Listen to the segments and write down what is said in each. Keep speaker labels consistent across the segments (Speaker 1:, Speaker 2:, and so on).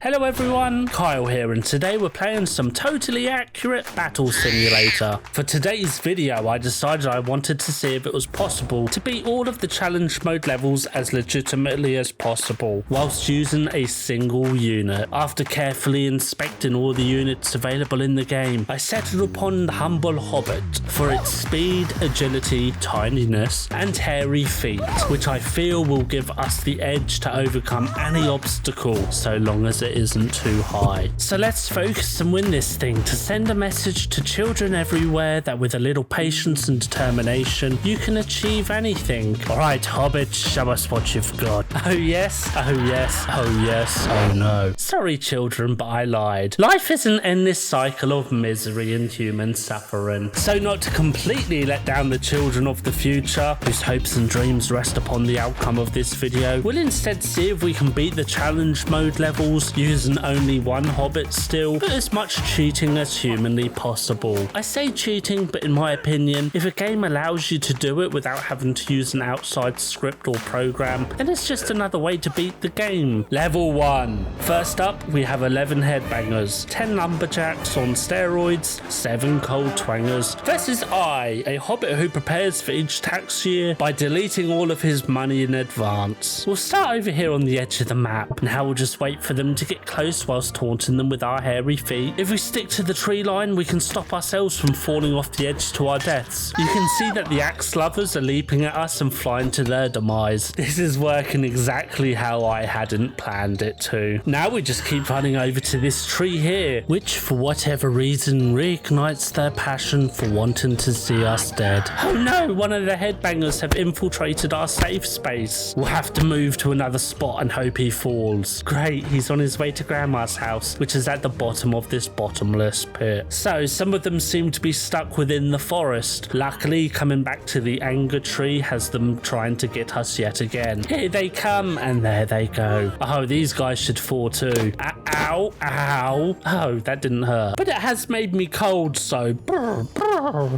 Speaker 1: Hello everyone, Kyle here, and today we're playing some totally accurate battle simulator. For today's video, I decided I wanted to see if it was possible to beat all of the challenge mode levels as legitimately as possible, whilst using a single unit. After carefully inspecting all the units available in the game, I settled upon the humble hobbit for its speed, agility, tininess, and hairy feet, which I feel will give us the edge to overcome any obstacle, so long as it isn't too high. So let's focus and win this thing to send a message to children everywhere that with a little patience and determination, you can achieve anything. Alright, hobbit, show us what you've got. Oh yes, oh yes, oh yes, oh no. Sorry children, but I lied. Life is an endless cycle of misery and human suffering. So not to completely let down the children of the future, whose hopes and dreams rest upon the outcome of this video, we'll instead see if we can beat the challenge mode levels using only one hobbit still, but as much cheating as humanly possible. I say cheating, but in my opinion, if a game allows you to do it without having to use an outside script or program, then it's just another way to beat the game. Level 1. First up, we have 11 headbangers, 10 lumberjacks on steroids, 7 cold twangers, versus I, a hobbit who prepares for each tax year by deleting all of his money in advance. We'll start over here on the edge of the map. Now we'll just wait for them to get close whilst taunting them with our hairy feet. If we stick to the tree line, we can stop ourselves from falling off the edge to our deaths. You can see that the axe lovers are leaping at us and flying to their demise. This is working exactly how I hadn't planned it to. Now we just keep running over to this tree here, which for whatever reason reignites their passion for wanting to see us dead. Oh no, one of the headbangers have infiltrated our safe space. We'll have to move to another spot and hope he falls. Great, he's on his way to Grandma's house, which is at the bottom of this bottomless pit. So some of them seem to be stuck within the forest. Luckily, coming back to the anger tree has them trying to get us yet again. Here they come, and there they go. Oh, these guys should fall too. Ow, ow. Oh, that didn't hurt. But it has made me cold, so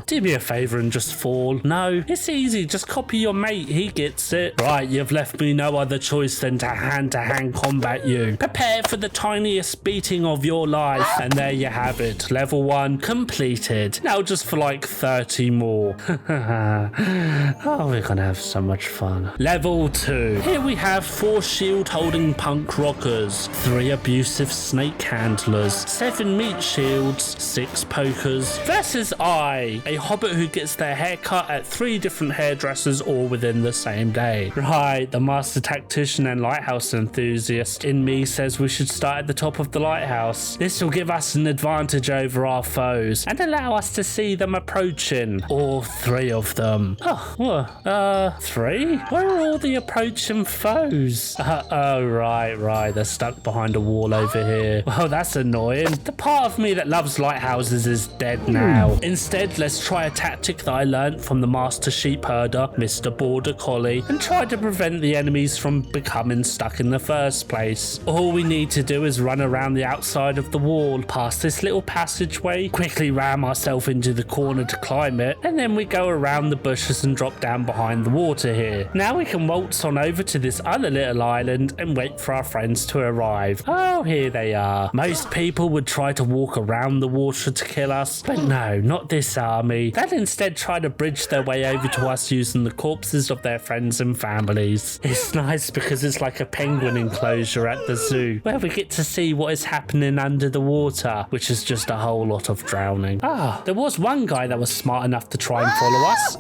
Speaker 1: do me a favour and just fall. No, it's easy. Just copy your mate. He gets it. Right, you've left me no other choice than to hand combat you. Prepare for the tiniest beating of your life. And there you have it. Level 1 completed. Now just for like 30 more. Oh, we're gonna have so much fun. Level 2. Here we have 4 shield holding punk rockers, 3 abusive snake handlers, 7 meat shields, 6 pokers, versus I, a hobbit who gets their hair cut at 3 different hairdressers all within the same day. Right, the master tactician and lighthouse enthusiast in me says we should start at the top of the lighthouse. This will give us an advantage over our foes and allow us to see them approaching. All 3 of them. Oh, 3? Where are all the approaching foes? Oh, right, they're stuck behind a wall over here. Well, that's annoying. The part of me that loves lighthouses is dead now. Instead, let's try a tactic that I learnt from the master sheep herder, Mr. Border Collie, and try to prevent the enemies from becoming stuck in the first place. All we need to do is run around the outside of the wall, past this little passageway, quickly ram ourselves into the corner to climb it, and then we go around the bushes and drop down behind the water here. Now we can waltz on over to this other little island and wait for our friends to arrive. Oh, here they are. Most people would try to walk around the water to kill us, but no, not this army. They'll instead try to bridge their way over to us using the corpses of their friends and families. It's nice because it's like a penguin enclosure at the zoo, where we get to see what is happening under the water, which is just a whole lot of drowning. There was one guy that was smart enough to try and follow us.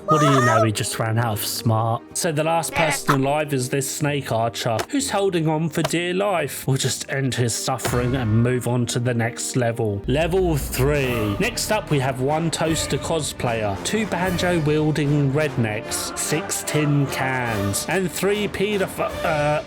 Speaker 1: What do you know, he just ran out of smart. So the last person alive is this snake archer, who's holding on for dear life. We'll just end his suffering and move on to the next level. Level 3. Next up, we have 1 toaster cosplayer, 2 banjo-wielding rednecks, 6 tin cans, and 3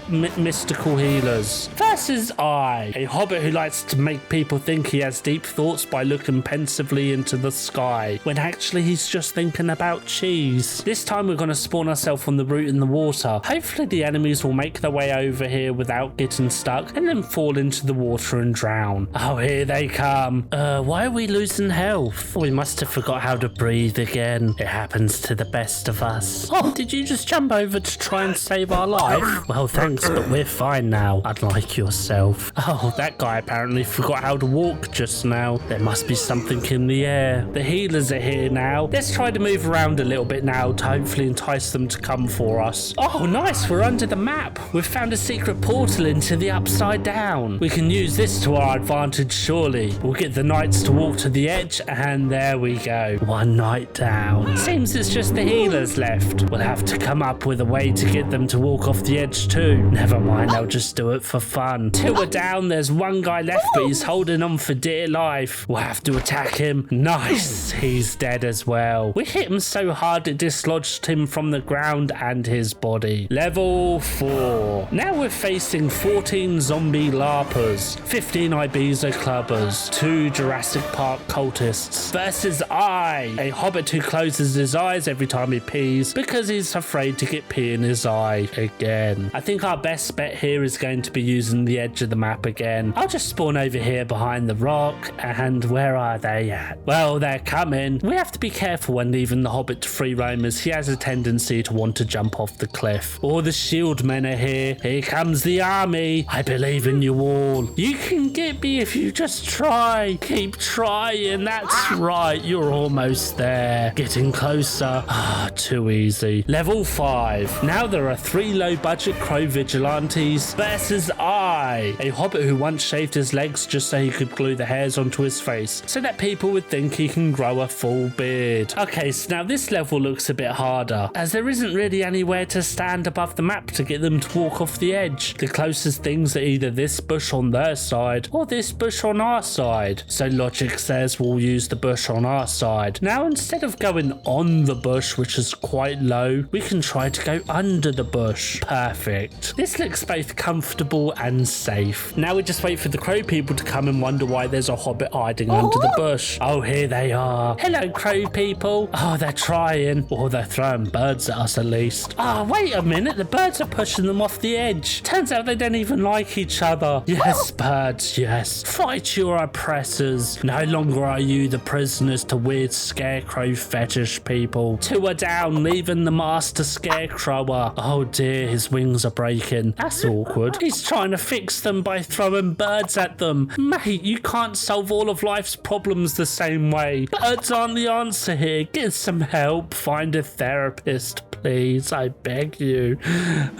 Speaker 1: mystical healers. Versus I, a hobbit who likes to make people think he has deep thoughts by looking pensively into the sky, when actually he's just thinking about cheese. This time we're going to spawn ourselves on the route in the water. Hopefully the enemies will make their way over here without getting stuck and then fall into the water and drown. Oh, here they come. Why are we losing health? We must have forgot how to breathe again. It happens to the best of us. Oh, did you just jump over to try and save our life? Well, thanks, but we're fine now, unlike yourself. Oh, that guy apparently forgot how to walk just now. There must be something in the air. The healers are here now. Let's try to move around a little bit now to hopefully entice them to come for us. Oh, nice. We're under the map. We've found a secret portal into the upside down. We can use this to our advantage, surely. We'll get the knights to walk to the edge, and there we go. One knight down. Seems it's just the healers left. We'll have to come up with a way to get them to walk off the edge too. Never mind, I'll just do it for fun. Two are down. There's one guy left, but he's holding on for dear life. We'll have to attack him. Nice. He's dead as well. We hit him so hard it dislodged him from the ground and his body. Level 4. Now we're facing 14 zombie larpers, 15 Ibiza clubbers, 2 Jurassic Park cultists versus a hobbit who closes his eyes every time he pees because he's afraid to get pee in his eye again. I think our best bet here is going to be using the edge of the map again. I'll just spawn over here behind the rock, and where are they at? Well, they're coming. We have to be careful when leaving the hobbit to free roam, as he has a tendency to want to jump off the cliff. All the shield men are here. Here comes the army. I believe in you all. You can get me if you just try. Keep trying. That's right. You're almost there. Getting closer. Ah, too easy. Level 5. Now there are 3 low-budget crow vigilantes versus a hobbit who once shaved his legs just so he could glue the hairs onto his face so that people would think he can grow a full beard. Okay, so now this level looks a bit harder, as there isn't really anywhere to stand above the map to get them to walk off the edge. The closest things are either this bush on their side or this bush on our side. So logic says we'll use the bush on our side. Now, instead of going on the bush, which is quite low, we can try to go under the bush. Perfect. This looks both comfortable and safe. Now we just wait for the crow people to come and wonder why there's a hobbit hiding under the bush. Oh, here they are. Hello, crow people. Oh, they're trying. Or they're throwing birds at us at least. Oh, wait a minute. The birds are pushing them off the edge. Turns out they don't even like each other. Yes, birds, yes. Fight your oppressors. No longer are you the prisoners to weird scarecrow fetish people. 2 are down, leaving the master scarecrower. Oh dear, his wings are breaking. That's awkward. He's trying to fix them by throwing birds at them. Mate, you can't solve all of life's problems the same way. Birds aren't the answer here. Get some help. Find a therapist, please. I beg you.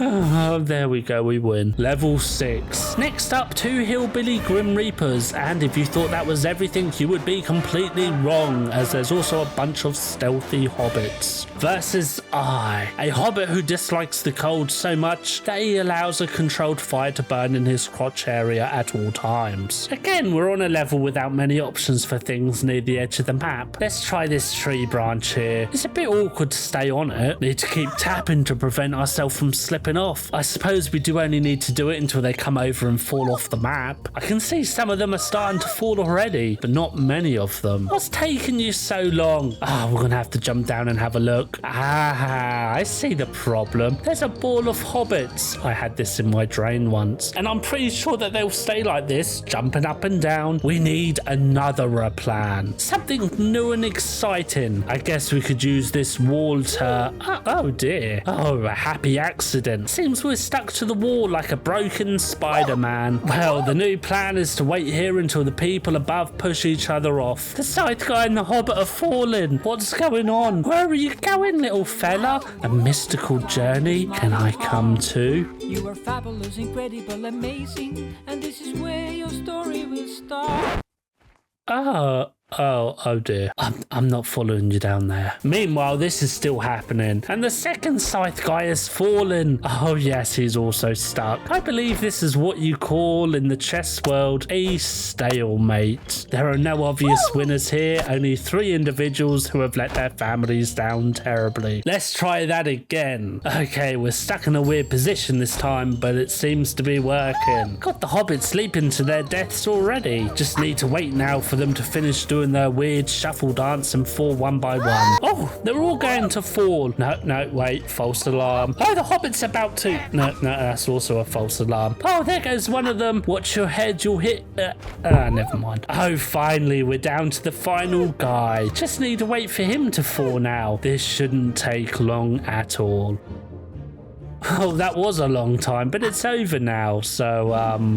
Speaker 1: Oh, there we go. We win. Level 6. Next up, 2 hillbilly grim reapers. And if you thought that was everything, you would be completely wrong, as there's also a bunch of stealthy hobbits. Versus a hobbit who dislikes the cold so much that he allows a controlled fire to burn in his crotch area at all times. Again, we're on a level without many options for things near the edge of the map. Let's try this tree branch here. It's a bit awkward to stay on it. Need to keep tapping to prevent ourselves from slipping off. I suppose we do only need to do it until they come over and fall off the map. I can see some of them are starting to fall already, but not many of them. What's taking you so long? Oh, we're gonna have to jump down and have a look. Ah, I see the problem. There's a ball of hobbits. I had this in my drain once, and I'm pretty sure that they'll stay like this, jumping up and down. We need another plan. Something new and exciting. I guess we could use this wall to... oh dear. Oh, a happy accident. Seems we're stuck to the wall like a broken Spider-Man. Well, the new plan is to wait here until the people above push each other off. The scythe guy and the hobbit are falling. What's going on? Where are you going, little fella? A mystical journey? Can I come too?
Speaker 2: You are fabulous, incredible, amazing, and this is where your story will start.
Speaker 1: Oh dear. I'm not following you down there. Meanwhile, this is still happening, and the second scythe guy has fallen. Oh yes, he's also stuck. I believe this is what you call in the chess world a stalemate. There are no obvious winners here, only 3 individuals who have let their families down terribly. Let's try that again. Okay, we're stuck in a weird position this time, but it seems to be working. Got the hobbits sleeping to their deaths already. Just need to wait now for them to finish doing doing their weird shuffle dance and fall one by one. Oh, they're all going to fall. No, wait, false alarm. Oh, the hobbit's about to. No, that's also a false alarm. Oh, there goes one of them. Watch your head, you'll hit. Never mind. Oh, finally, we're down to the final guy. Just need to wait for him to fall now. This shouldn't take long at all. Oh, that was a long time, but it's over now, so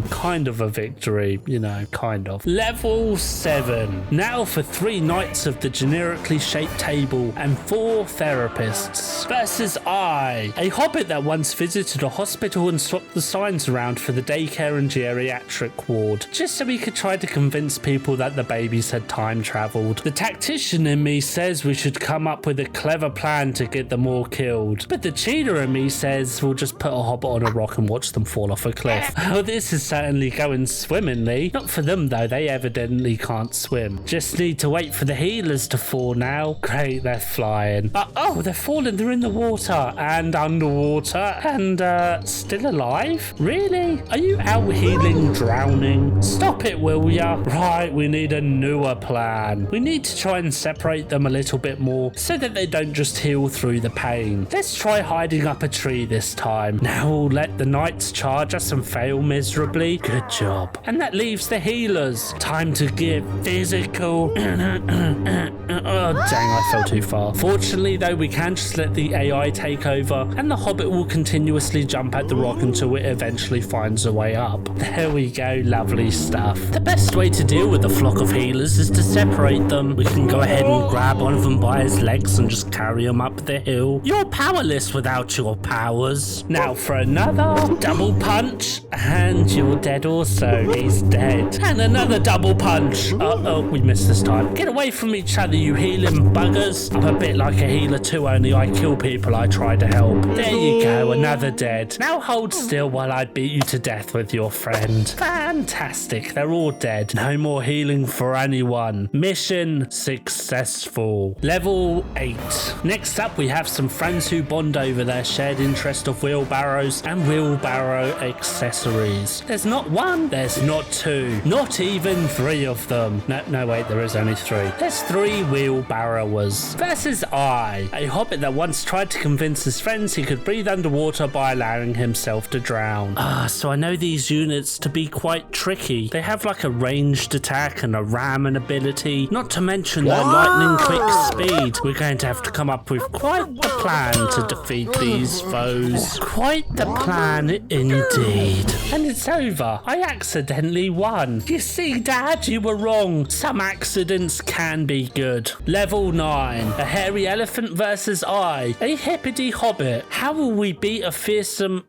Speaker 1: kind of a victory, you know, kind of. Level 7. Now for 3 knights of the generically shaped table and 4 therapists versus I, a hobbit that once visited a hospital and swapped the signs around for the daycare and geriatric ward, just so he could try to convince people that the babies had time travelled. The tactician in me says we should come up with a clever plan to get them all killed, but the cheater in me says we'll just put a hobbit on a rock and watch them fall off a cliff. Oh, this is certainly going swimmingly. Not for them though, they evidently can't swim. Just need to wait for the healers to fall now. Great, they're flying. Oh, they're falling, they're in the water and underwater and still alive? Really? Are you out healing drowning? Stop it, will ya? Right, we need a newer plan. We need to try and separate them a little bit more so that they don't just heal through the pain. Let's try hiding up a tree this time. Now we'll let the knights charge us and fail miserably. Good job. And that leaves the healers. Time to get physical. Oh, dang, I fell too far. Fortunately, though, we can just let the AI take over and the hobbit will continuously jump at the rock until it eventually finds a way up. There we go. Lovely stuff. The best way to deal with a flock of healers is to separate them. We can go ahead and grab one of them by his legs and just carry him up the hill. You're powerless without your powers. Now for another double punch, and you're dead also. He's dead. And another double punch. Uh-oh, we missed this time. Get away from each other, you healing buggers. I'm a bit like a healer too, only I kill people I try to help. There you go, another dead. Now hold still while I beat you to death with your friend. Fantastic, they're all dead. No more healing for anyone. Mission successful. Level 8. Next up, we have some friends who bond over their shared interest of wheelbarrows and wheelbarrow accessories. There's not one, there's not 2, not even 3 of them. No, wait, there is only 3. There's 3 wheelbarrowers versus I, a hobbit that once tried to convince his friends he could breathe underwater by allowing himself to drown. So I know these units to be quite tricky. They have like a ranged attack and a ramming ability, not to mention their lightning quick speed. We're going to have to come up with quite the plan to defeat these foes. Quite the plan indeed. And it's over. I accidentally won. You see, Dad, you were wrong. Some accidents can be good. Level 9. A hairy elephant versus I, a hippity hobbit. How will we beat a fearsome...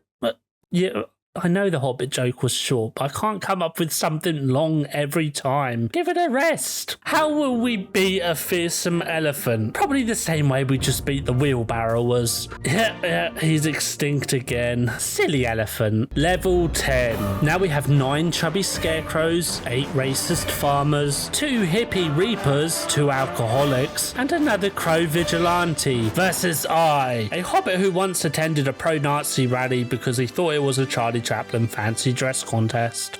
Speaker 1: Yeah... I know the Hobbit joke was short, but I can't come up with something long every time. Give it a rest. How will we beat a fearsome elephant? Probably the same way we just beat the wheelbarrowers. Yeah, he's extinct again. Silly elephant. Level 10. Now we have 9 chubby scarecrows, 8 racist farmers, 2 hippie reapers, 2 alcoholics, and another crow vigilante versus I, a hobbit who once attended a pro-Nazi rally because he thought it was a Charlie Chaplin fancy dress contest.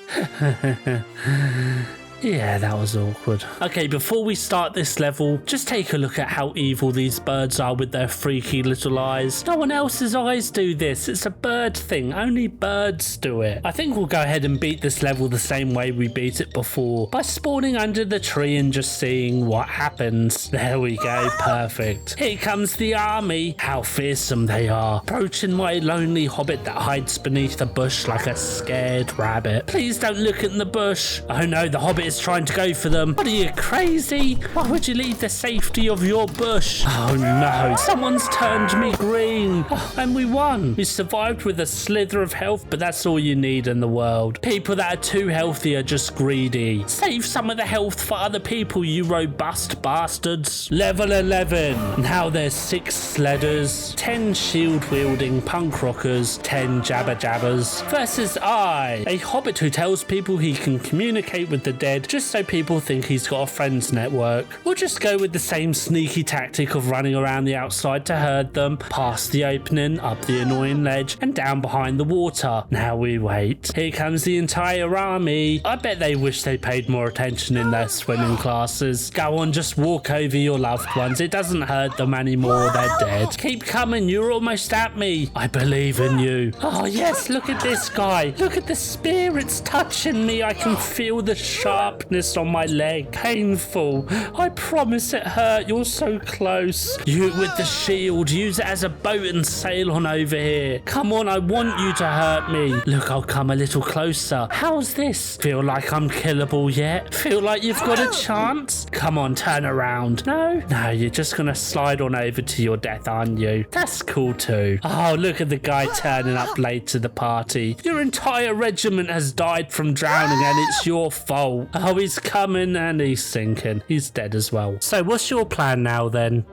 Speaker 1: Yeah, that was awkward. Okay, before we start this level, just take a look at how evil these birds are with their freaky little eyes. No one else's eyes do this. It's a bird thing. Only birds do it. I think we'll go ahead and beat this level the same way we beat it before, by spawning under the tree and just seeing what happens. There we go. Perfect. Here comes the army. How fearsome they are. Approaching my lonely hobbit that hides beneath a bush like a scared rabbit. Please don't look in the bush. Oh no, the hobbit is trying to go for them. What are you, crazy? Why would you leave the safety of your bush? Oh no, someone's turned me green. Oh, and we won. We survived with a slither of health, but that's all you need in the world. People that are too healthy are just greedy. Save some of the health for other people, you robust bastards. Level 11. Now there's 6 sledders, 10 shield-wielding punk rockers, 10 jabber jabbers versus I, a hobbit who tells people he can communicate with the dead outside, just so people think he's got a friends network. We'll just go with the same sneaky tactic of running around the outside to herd them, past the opening, up the annoying ledge, and down behind the water. Now we wait. Here comes the entire army. I bet they wish they paid more attention in their swimming classes. Go on, just walk over your loved ones. It doesn't hurt them anymore. They're dead. Keep coming. You're almost at me. I believe in you. Oh, yes. Look at this guy. Look at the spear. It's touching me. I can feel the sharpness on my leg. Painful. I promise it hurt. You're so close. You with the shield. Use it as a boat and sail on over here. Come on. I want you to hurt me. Look, I'll come a little closer. How's this? Feel like I'm killable yet? Feel like you've got a chance? Come on, turn around. No, you're just gonna slide on over to your death, aren't you? That's cool too. Oh, look at the guy turning up late to the party. Your entire regiment has died from drowning and it's your fault. Oh, he's coming and he's sinking. He's dead as well. So what's your plan now then?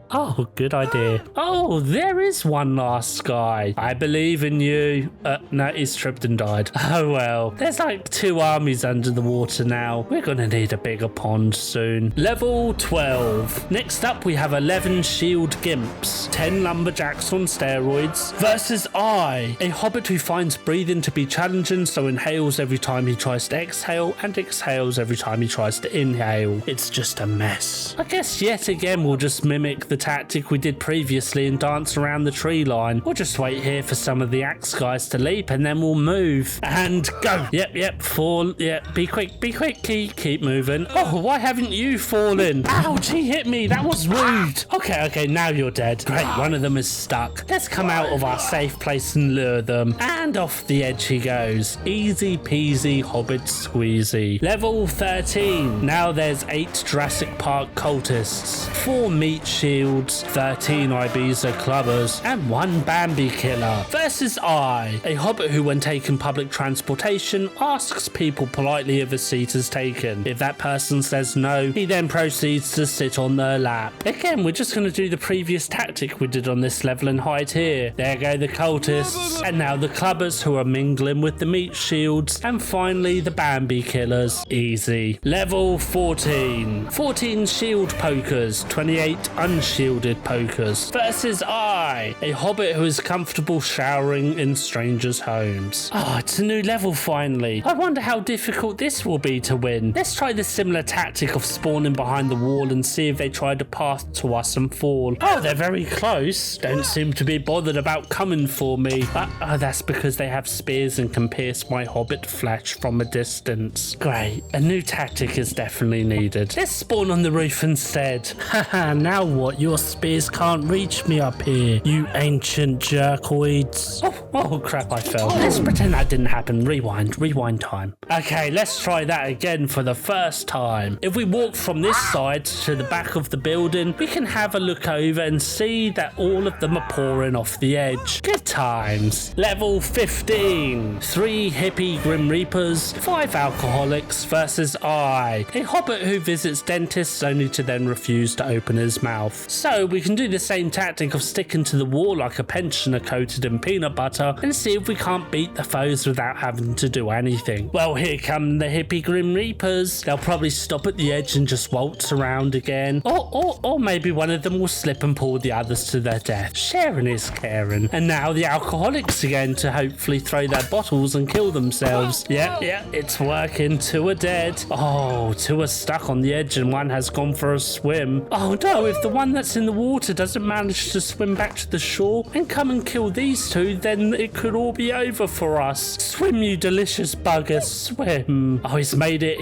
Speaker 1: Oh, good idea. Oh, there is one last guy. I believe in you. No, he's tripped and died. Oh, well. There's like 2 armies under the water now. We're going to need a bigger pond soon. Level 12. Next up, we have 11 shield gimps, 10 lumberjacks on steroids, versus I, a hobbit who finds breathing to be challenging, so inhales every time he tries to exhale and exhales every time he tries to inhale. It's just a mess. I guess yet again, we'll just mimic the tactic we did previously and dance around the tree line. We'll just wait here for some of the axe guys to leap and then we'll move and go. Yep, fall. Yep, be quick, keep moving. Oh, why haven't you fallen? Ouch, he hit me. That was rude. Okay, now you're dead. Great, one of them is stuck. Let's come out of our safe place and lure them. And off the edge he goes. Easy peasy hobbit squeezy. Level 13. Now there's 8 Jurassic Park cultists, 4 meat shields, 13 Ibiza clubbers, and 1 Bambi killer. Versus I, a hobbit who when taking public transportation asks people politely if a seat is taken. If that person says no, he then proceeds to sit on their lap. Again, we're just going to do the previous tactic we did on this level and hide here. There go the cultists, and now the clubbers who are mingling with the meat shields, and finally the Bambi killers. Easy. Level 14. 14 shield pokers, 28 unshielded pokers. Versus I, a hobbit who is comfortable showering in strangers' homes. Oh, it's a new level finally. I wonder how difficult this will be to win. Let's try the similar tactic of spawning behind the wall and see if they try to pass to us and fall. Oh, they're very close. Don't seem to be bothered about coming for me. That's because they have spears and can pierce my hobbit flesh from a distance. Great. A new tactic is definitely needed. Let's spawn on the roof instead. Haha, now what? Your spears can't reach me up here, you ancient jerkoids. Oh crap, I fell. Let's pretend that didn't happen. Rewind time. Okay, let's try that again for the first time. If we walk from this side to the back of the building, we can have a look over and see that all of them are pouring off the edge. Good times. Level 15. 3 hippie grim reapers, 5 alcoholics versus I, a hobbit who visits dentists only to then refuse to open his mouth. So we can do the same tactic of sticking to the wall like a pensioner coated in peanut butter and see if we can't beat the foes without having to do anything. Well, here come the hippie grim reapers. They'll probably stop at the edge and just waltz around again. Or maybe one of them will slip and pull the others to their death. Sharing is caring. And now the alcoholics again to hopefully throw their bottles and kill themselves. Yeah, it's working. 2 are dead. Oh, 2 are stuck on the edge and 1 has gone for a swim. Oh no, if the one that's in the water doesn't manage to swim back to the shore and come and kill these 2, then it could all be over for us. Swim, you delicious bugger, swim. Oh, he's made it.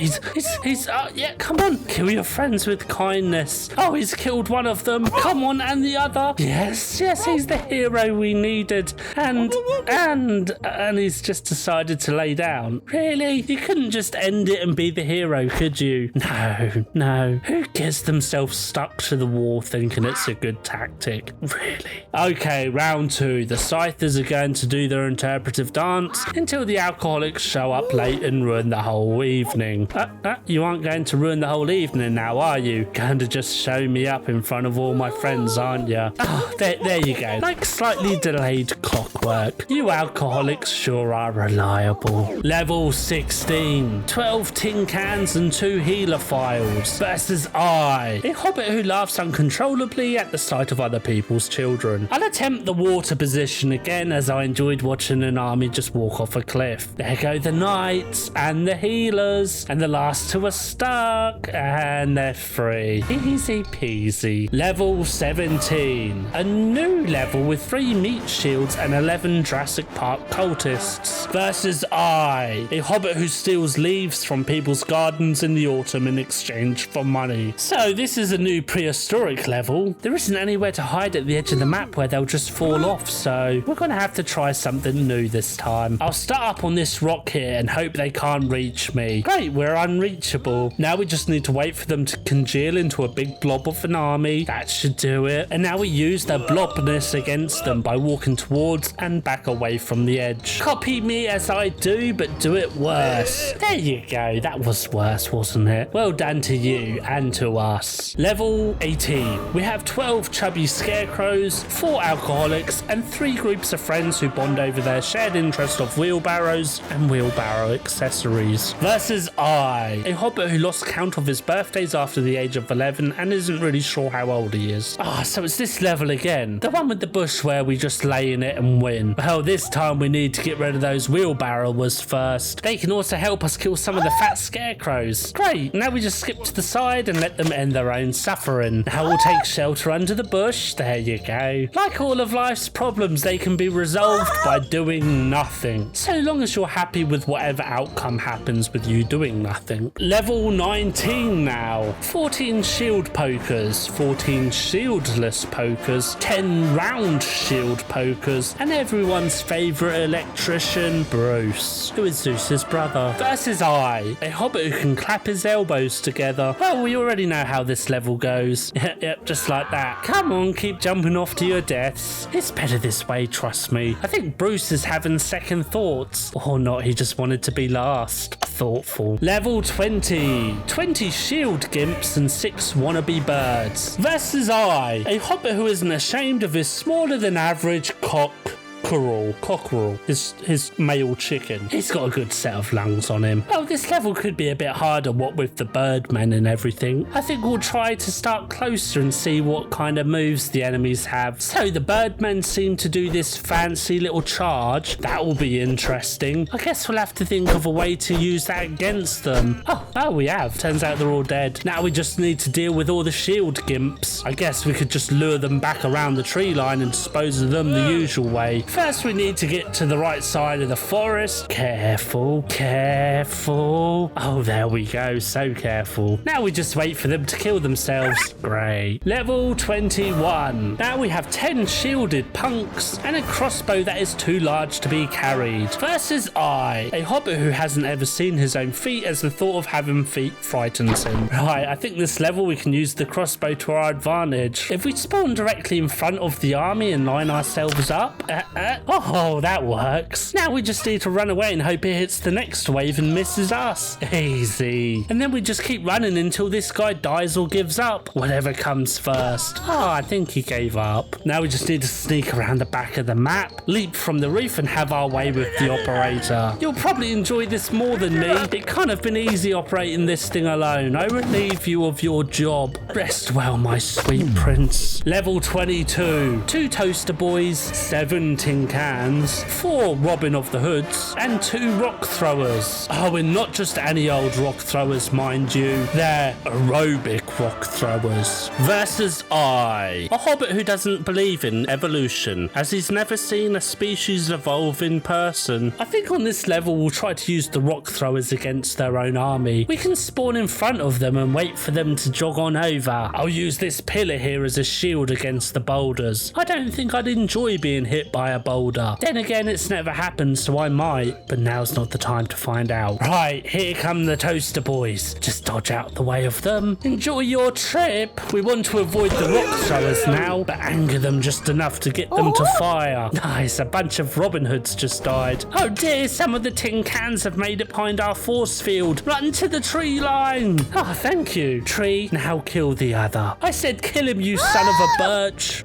Speaker 1: Yeah, come on. Kill your friends with kindness. Oh, he's killed one of them. Come on, and the other. Yes, he's the hero we needed. And he's just decided to lay down. Really? You couldn't just end it and be the hero, could you? No. Who gets themselves stuck to the wall thinking it's a good tactic? Really? Okay, round 2. The Scythers are going to do their interpretive dance until the alcoholics show up late and ruin the whole evening. You aren't going to ruin the whole evening now, are you? Going to just show me up in front of all my friends, aren't you? Oh, there you go. Like slightly delayed clockwork. You alcoholics sure are reliable. Level 16. 12 tin cans and 2 healer files versus I, a hobbit who laughs uncontrollably at the sight of other people's children. I'll attempt the water position again as I enjoyed watching an army just walk off a cliff. There go the knights and the healers, and the last 2 are stuck and they're free. Easy peasy. Level 17. A new level with 3 meat shields and 11 Jurassic Park cultists versus I, a hobbit who steals leaves from people's gardens in the autumn in exchange for money. So this is a new prehistoric level. There isn't anywhere to hide at the edge of the map where they'll just fall off, so we're gonna have to try something new this time. I'll start up on this rock here and hope they can't reach me. Great, we're unreachable. Now we just need to wait for them to congeal into a big blob of an army. That should do it. And now we use their blobness against them by walking towards and back away from the edge. Copy me as I do, but do it worse. There you go. That was worse, wasn't it? Well done to you and to us. Level 18. We have 12 chubby scarecrows, 4 alcoholics, and 3 groups of friends who bond over their shared interest of wheelbarrows and wheelbarrow accessories. Versus I, a hobbit who lost count of his birthdays after the age of 11 and isn't really sure how old he is. So it's this level again. The one with the bush where we just lay in it and win. Well, this time we need to get rid of those wheelbarrowers first. They can also help us kill some of the fat scarecrows. Great, now we just skip to the side and let them end their own suffering. Now we'll take shelter under the bush. There you go. Like all of life's problems, they can be resolved by doing nothing. So long as you're happy with whatever outcome happens with you doing nothing. Level 19 now. 14 shield pokers, 14 shieldless pokers, 10 round shield pokers, and everyone's favourite electrician, Bruce, who is Zeus's brother. Versus I, a hobbit who can clap his elbows together. Well, we already know how this level goes. Yep, just like that. Come on, keep jumping off to your deaths. It's better this way, trust me. I think Bruce is having second thoughts. Or not, he just wanted to be last. Thoughtful. Level 20. 20 shield gimps and 6 wannabe birds. Versus I, a hobbit who isn't ashamed of his smaller than average cockerel, his male chicken. He's got a good set of lungs on him. Oh, this level could be a bit harder, what with the birdmen and everything. I think we'll try to start closer and see what kind of moves the enemies have. So the birdmen seem to do this fancy little charge. That will be interesting. I guess we'll have to think of a way to use that against them. Oh, we have. Turns out they're all dead. Now we just need to deal with all the shield gimps. I guess we could just lure them back around the tree line and dispose of them the usual way. First, we need to get to the right side of the forest. Careful. Oh, there we go. So careful. Now we just wait for them to kill themselves. Great. Level 21. Now we have 10 shielded punks and a crossbow that is too large to be carried. Versus I, a hobbit who hasn't ever seen his own feet as the thought of having feet frightens him. Right, I think this level we can use the crossbow to our advantage. If we spawn directly in front of the army and line ourselves up, oh, that works. Now we just need to run away and hope it hits the next wave and misses us. Easy. And then we just keep running until this guy dies or gives up. Whatever comes first. I think he gave up. Now we just need to sneak around the back of the map, leap from the roof and have our way with the operator. You'll probably enjoy this more than me. It can't have been easy operating this thing alone. I relieve you of your job. Rest well, my sweet prince. Level 22. 2 toaster boys, 7 tin cans, 4 Robin of the Hoods, and 2 rock throwers. And not just any old rock throwers, mind you. They're aerobic rock throwers. Versus I, a hobbit who doesn't believe in evolution, as he's never seen a species evolve in person. I think on this level we'll try to use the rock throwers against their own army. We can spawn in front of them and wait for them to jog on over. I'll use this pillar here as a shield against the boulders. I don't think I'd enjoy being hit by a boulder. Then again, it's never happened, so I might, but now's not the time to find out. Right, here come the toaster boys. Just dodge out the way of them. Enjoy your trip. We want to avoid the rock throwers now, but anger them just enough to get them to fire. Nice, a bunch of Robin Hoods just died. Oh dear, some of the tin cans have made it behind our force field. Run to the tree line. Oh, thank you. Tree, now kill the other. I said kill him, you son of a birch.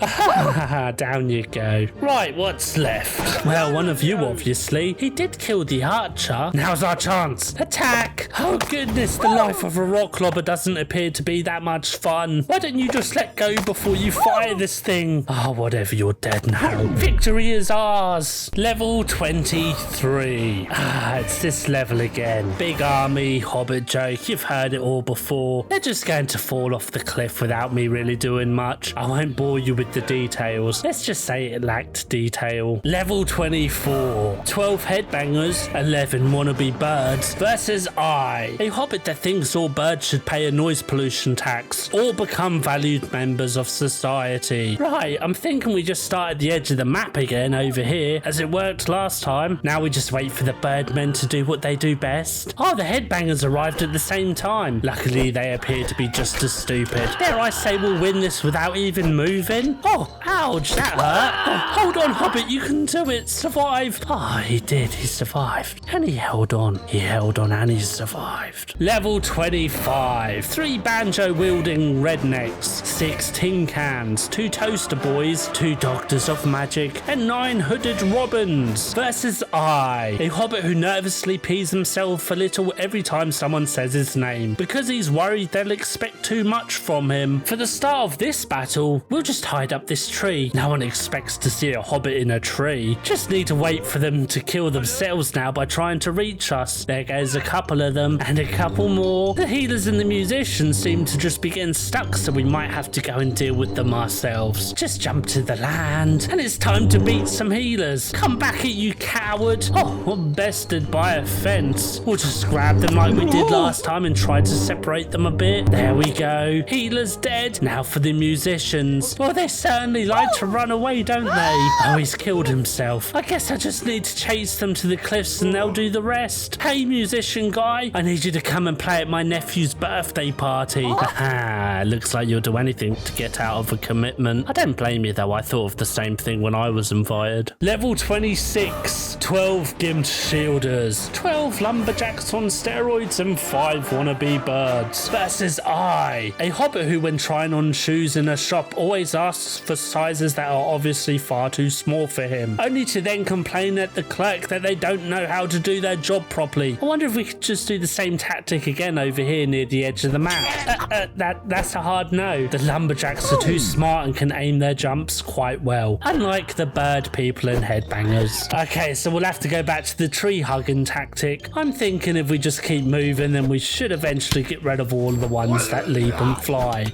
Speaker 1: Down you go. Right, what's left? Well, one of you, obviously. He did kill the archer. Now's our chance. Attack. Oh goodness, the life of a rock lobber doesn't appear to be that much fun. Why don't you just let go before you fire this thing? Oh, whatever, you're dead now. Victory is ours. Level 23. It's this level again. Big army, hobbit joke. You've heard it all before. They're just going to fall off the cliff without me really doing much. I won't bore you with the details. Let's just say it lacked detail. Level 24. 12 headbangers, 11 wannabe birds versus I, a hobbit that thinks all birds should pay a noise pollution tax or become valued members of society. Right, I'm thinking we just start at the edge of the map again over here, as it worked last time. Now we just wait for the birdmen to do what they do best. Oh, the headbangers arrived at the same time. Luckily, they appear to be just as stupid. Dare I say we'll win this without even moving? Oh, ouch, that hurt. Oh, hold on, Hobbit, you can do it. Survive. Oh, he did. He survived. And he held on. He held on and he survived. Level 25. 3 banjo-wielding rednecks, 6 tin cans, 2 toaster boys, 2 doctors of magic, and 9 hooded robins versus I, a hobbit who nervously pees himself a little every time someone says his name because he's worried they'll expect too much from him. For the start of this battle, we'll just hide up this tree. No one expects to see a hobbit in a tree. Just need to wait for them to kill themselves now by trying to reach us. There goes a couple of them and a couple more. The healers and the musicians seem to just be getting stuck, so we might have to go and deal with them ourselves. Just jump to the land and it's time to beat some healers. Come back at you, coward. Oh, we're bested by a fence. We'll just grab them like we did last time and try to separate them a bit. There we go. Healer's dead. Now for the musicians. Well, they certainly like to run away, don't they? Oh, he's killed himself. I guess I just need to chase them to the cliffs and they'll do the rest. Hey, musician guy, I need you to come and play at my nephew's birthday party. Haha, looks like you'll do anything to get out of a commitment. I don't blame you though, I thought of the same thing when I was invited. Level 26. 12 gimped shielders, 12 lumberjacks on steroids, and 5 wannabe birds versus I, a hobbit who when trying on shoes in a shop always asks for sizes that are obviously far too small for him, only to then complain at the clerk that they don't know how to do their job properly. I wonder if we could just do the same tactic again over here near the edge of the map. That's a hard no. The lumberjacks are too smart and can aim their jumps quite well, unlike the bird people and headbangers. Okay, so we'll have to go back to the tree hugging tactic. I'm thinking if we just keep moving, then we should eventually get rid of all the ones that leap and fly.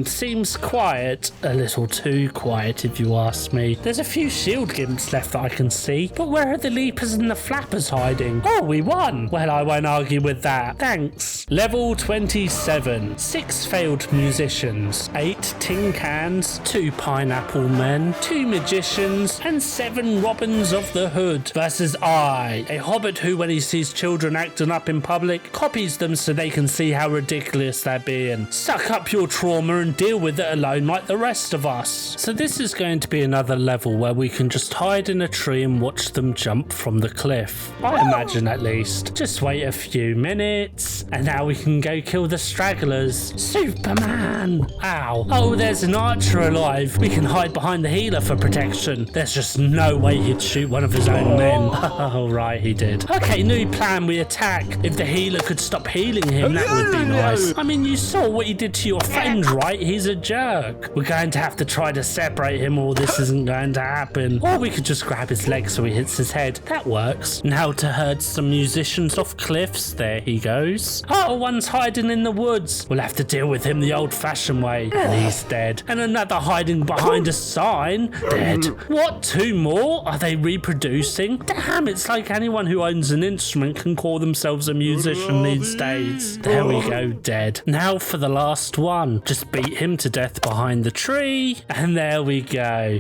Speaker 1: Seems quiet. A little too quiet if you ask me. There's a few shield gimps left that I can see, but where are the leapers and the flappers hiding? Oh, we won. Well, I won't argue with that. Thanks. Level 27. 6 failed musicians, 8 tin cans, 2 pineapple men, 2 magicians, and 7 robins of the hood versus I, a hobbit who when he sees children acting up in public, copies them so they can see how ridiculous they're being. Suck up your trauma and deal with it alone like the rest of us. So this is going to be another level where we can just hide in a tree and watch them jump from the cliff. I imagine at least. Just wait a few minutes and now we can go kill the stragglers. Superman! Ow. Oh, there's an archer alive. We can hide behind the healer for protection. There's just no way he'd shoot one of his own men. Oh, right, he did. Okay, new plan. We attack. If the healer could stop healing him, that would be nice. I mean, you saw what he did to your friend, right? He's a jerk. We're going to have to try to separate him or this isn't going to happen. Or we could just grab his leg so he hits his head. That works. Now to herd some musicians off cliffs. There he goes. Oh, one's hiding in the woods. We'll have to deal with him the old-fashioned way. And he's dead. And another hiding behind a sign. Dead. What? 2 more? Are they reproducing? Damn, it's like anyone who owns an instrument can call themselves a musician these days. There we go, dead. Now for the last one. Just beat him to death behind the tree. And there we go.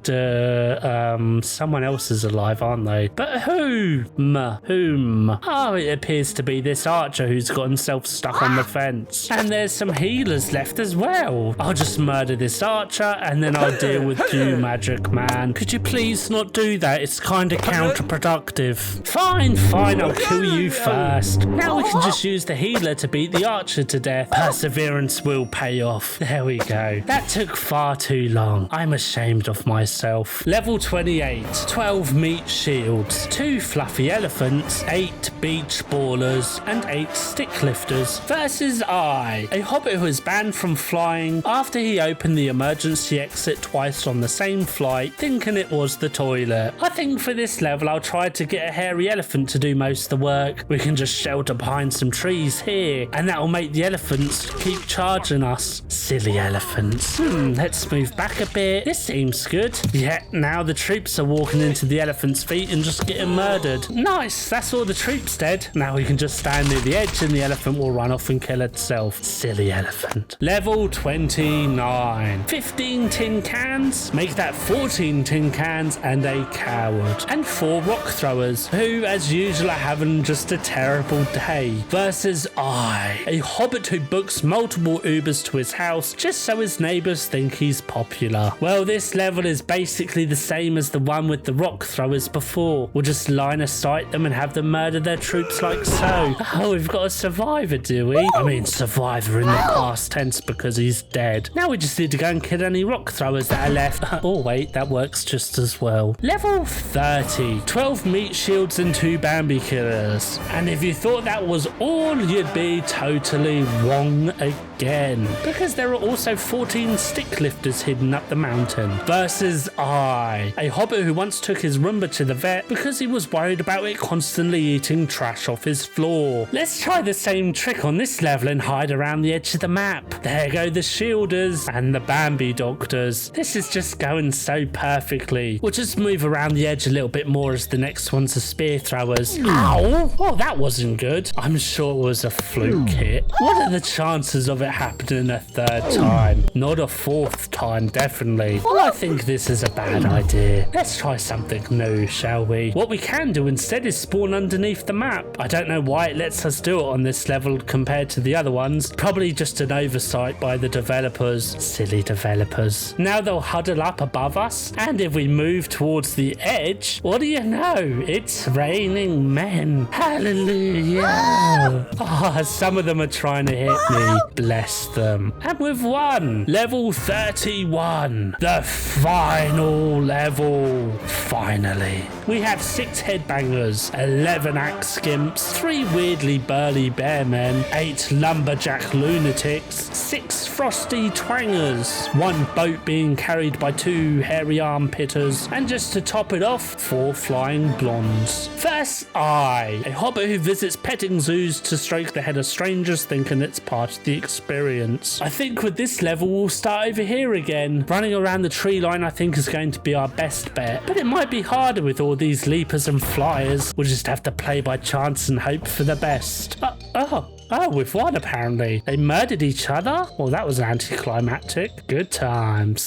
Speaker 1: Someone else is alive, aren't they? But whom? Oh, it appears to be this archer who's got himself stuck on the fence. And there's some healers left as well. I'll just murder this archer and then I'll deal with you, Magic Man. Could you please not do that? It's kind of counterproductive. Fine, I'll kill you first. Now we can just use the healer to beat the archer to death. Perseverance will pay off. There we go. That took far too long. I'm ashamed of myself. Level 28. 12 meat shields, 2 fluffy elephants, 8 beach ballers, and 8 stick lifters versus I, a hobbit who was banned from flying after he opened the emergency exit twice on the same flight, thinking it was the toilet. I think for this level I'll try to get a hairy elephant to do most of the work. We can just shelter behind some trees here, and that'll make the elephants keep charging us. Silly elephants. Let's move back a bit. This seems good. Yeah, now the troops are walking into the elephant's feet and just getting murdered. Nice, that's all the troops dead. Now we can just stand near the edge and the elephant will run off and kill itself. Silly elephant. Level 29. 15 tin cans. Make that 14 tin cans and a coward. And 4 rock throwers, who as usual are having just a terrible day. Versus I, a hobbit who books multiple Ubers to his house just so his neighbours think he's popular. Well, this level is basically the same as the one with the rock throwers before. We'll just line of sight them and have them murder their troops like so. Oh, we've got a survivor, do we? I mean, survivor in the past tense because he's dead. Now we just need to go and kill any rock throwers that are left. Oh, wait, that works just as well. Level 30. 12 meat shields and 2 Bambi killers. And if you thought that was all, you'd be totally wrong again. Because there are also 14 stick lifters hidden up the mountain. Versus I, a hobbit who once took his Roomba to the vet because he was worried about it constantly eating trash off his floor. Let's try the same trick on this level and hide around the edge of the map. There go the shielders and the Bambi doctors. This is just going so perfectly. We'll just move around the edge a little bit more as the next one's are spear throwers. Ow! Oh, that wasn't good. I'm sure it was a fluke hit. What are the chances of it happening a 3rd time? Not a 4th time, definitely. Well, I think this is a bad idea. Let's try something new, shall we? What we can do instead is spawn underneath the map. I don't know why it lets us do it on this level compared to the other ones. Probably just an oversight by the developers. Silly developers. Now they'll huddle up above us, and if we move towards the edge, what do you know? It's raining men. Hallelujah. Oh, some of them are trying to hit me. Bless them. And we've won. Level 31. The final level. Finally. We have 6 headbangers, 11 axe skimps, 3 weirdly burly bear men, 8 lumberjack lunatics, 6 frosty twangers, 1 boat being carried by 2 hairy armpitters, and just to top it off, 4 flying blondes. First, I, a hobbit who visits petting zoos to stroke the head of strangers thinking it's part of the experience. I think with this level we'll start over here again. Running around the tree line I think is going to be our best bet, but it might be harder with all these leapers and flyers. We'll just have to play by chance and hope for the best. Oh, we've won apparently. They murdered each other? Well, that was anticlimactic. Good times.